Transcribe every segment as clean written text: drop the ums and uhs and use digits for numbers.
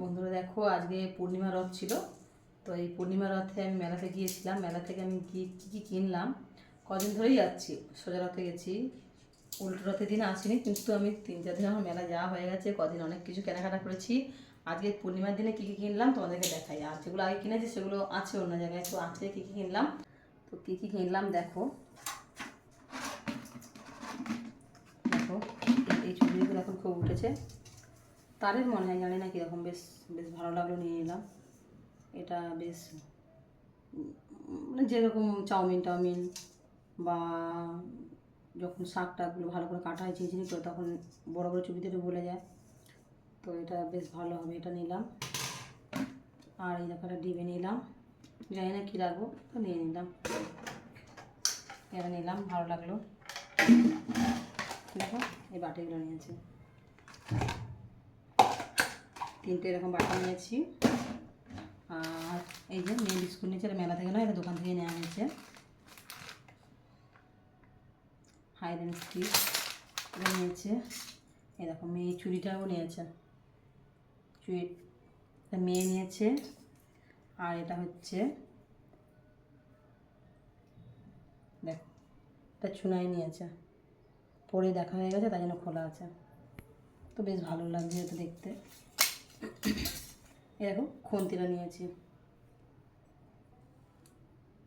বন্ধুরা দেখো, আজকে পূর্ণিমা রথ ছিল। তো এই পূর্ণিমা রথে আমি মেলাতে গিয়েছিলাম। মেলা থেকে আমি কী কী কিনলাম, কদিন ধরেই যাচ্ছি। সোজা রথে গেছি, উল্টো রথের দিন আসিনি, কিন্তু আমি 3-4 দিন আমার মেলা যাওয়া হয়ে গেছে। কদিন অনেক কিছু কেনাকাটা করেছি। আজকে পূর্ণিমার দিনে কী কী কিনলাম তোমাদেরকে দেখাই। আর যেগুলো আগে কিনেছি সেগুলো আছে অন্য জায়গায়। তো আজকে কী কী কিনলাম, তো কী কী কিনলাম দেখো। দেখো এই চুড়িগুলো এখন খুব উঠেছে, তারের মনে হয়, জানি না কীরকম, বেশ বেশ ভালো লাগলো, নিয়ে নিলাম। এটা বেশ মানে যেরকম চাউমিন বা যখন শাক টাকগুলো ভালো করে কাটা হয় চিনি করে, তখন বড় বড় চুপিতে তো বলে যায়। তো এটা বেশ ভালো হবে, এটা নিলাম। আর এই দেখাটা ডিবে নিলাম, জানি না কী রাখবো, তো নিয়ে নিলাম। এটা নিলাম, ভালো লাগলো। দেখো এই বাটিগুলো নিয়েছি, 3টে এরকম বাটি নিয়েছি। আর এই যে মেয়ে বিস্কুট নিয়েছে, এটা মেলা থেকে নয়, এটা দোকান থেকে নেওয়া হয়েছে। হাইডেন স্টিক এটা নিয়েছে। এরকম মেয়ে চুড়িটাও নিয়েছে, চুড়ি মেয়ে নিয়েছে। আর এটা হচ্ছে দেখো, এটা চুনাই নিয়েছে, পরে দেখা হয়ে গেছে তাই জন্য খোলা আছে। তো বেশ ভালো লাগছে এটা দেখতে। এরকম খুন্তিটা নিয়েছি,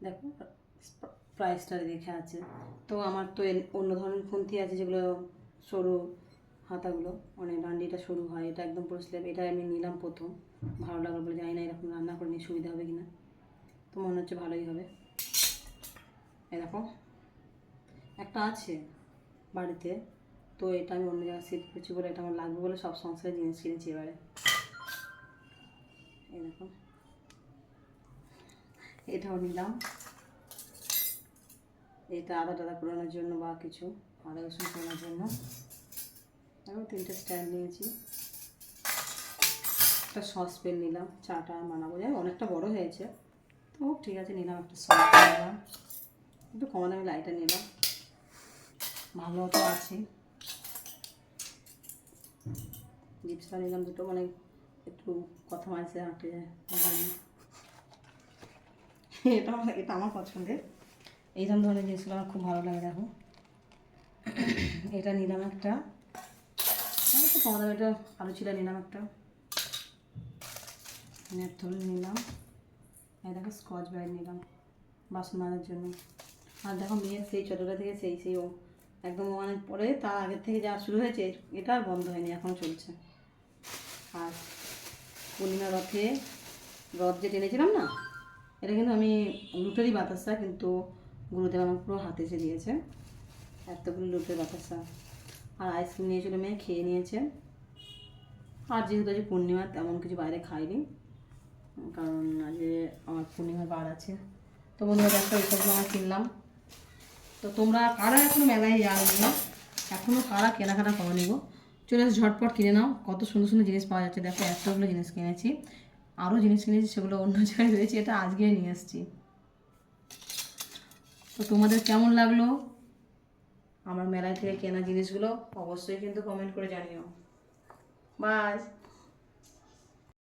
দেখো প্রাইসটা লেখা আছে। তো আমার তো অন্য ধরনের খুন্তি আছে যেগুলো সরু হাতাগুলো, মানে ডান্ডিটা সরু হয়, এটা একদম পুরো স্ল্যাব। এটা আমি নিলাম প্রথম, ভালো লাগলো বলে, জানি না এরকম রান্না করে নিয়ে সুবিধা হবে কিনা, তো মনে হচ্ছে ভালোই হবে। এরকম একটা আছে বাড়িতে, তো এটা আমি অন্য জায়গায় শিফট করছি বলে এটা আমার লাগবে বলে সব সংসারের জিনিস কিনেছি এবারে। এরকম এটাও নিলাম, এটা আদা টাদা পোড়ানোর জন্য বা কিছু আদা রসুন পোড়ানোর জন্য। তারপর 3টে স্ট্যান্ড নিয়েছি। একটা সসপ্যান নিলাম, চাটা বানাবো, যায় অনেকটা বড় হয়েছে, তো ঠিক আছে নিলাম। একটা সস নিলাম, একটু কম দামি লাইটার নিলাম, ভালো তো আছে। জিপসটা নিলাম দুটো, মানে একটু কথা মাঝে হাঁটে যায়। এটা এটা আমার পছন্দের, এইরকম ধরনের জিনিসগুলো আমার খুব ভালো লাগে। দেখো এটা নিলাম একটা, একটু কম দামি, এটা আলু চিলা নিলাম একটা, ন্যাপথলিন নিলাম। এই দেখো স্কচ ব্রাইট নিলাম বাসন মাজার জন্য। আর দেখো মেয়ের সেই ছোটোটা থেকে সেই ও একদম মানে পরে তার আগের থেকে যা শুরু হয়েছে, এটা আর বন্ধ হয়নি, এখনও চলছে। আর পূর্ণিমা রথে রথ যে টেনেছিলাম না, এটা কিন্তু আমি লুটেরই বাতাসা, কিন্তু গুরুদেব আমার পুরো হাতে এসে দিয়েছে এতগুলো লুটের বাতাসা। আর আইসক্রিম নিয়েছিল মেয়ে, খেয়ে নিয়েছে। আর যেহেতু আজ পূর্ণিমা, তেমন কিছু বাইরে খাইনি, কারণ আজকে আমার পূর্ণিমার বার আছে। তো বন্ধুরা একটা এইসবগুলো আমার কিনলাম। তো তোমরা কারা এখনও মেলায় যাওনি, এখনও কারা কেনাকাটা করে নিব, চলে এসে ঝটপট কিনে নাও। কত সুন্দর সুন্দর জিনিস পাওয়া যাচ্ছে। দেখো এতগুলো জিনিস কিনেছি, আরও জিনিস কিনেছি, সেগুলো অন্য জায়গায় রয়েছে, এটা আজকে নিয়ে এসেছি। তো তোমাদের কেমন লাগলো আমার মেলায় থেকে কেনা জিনিসগুলো, অবশ্যই কিন্তু কমেন্ট করে জানিও। বাই।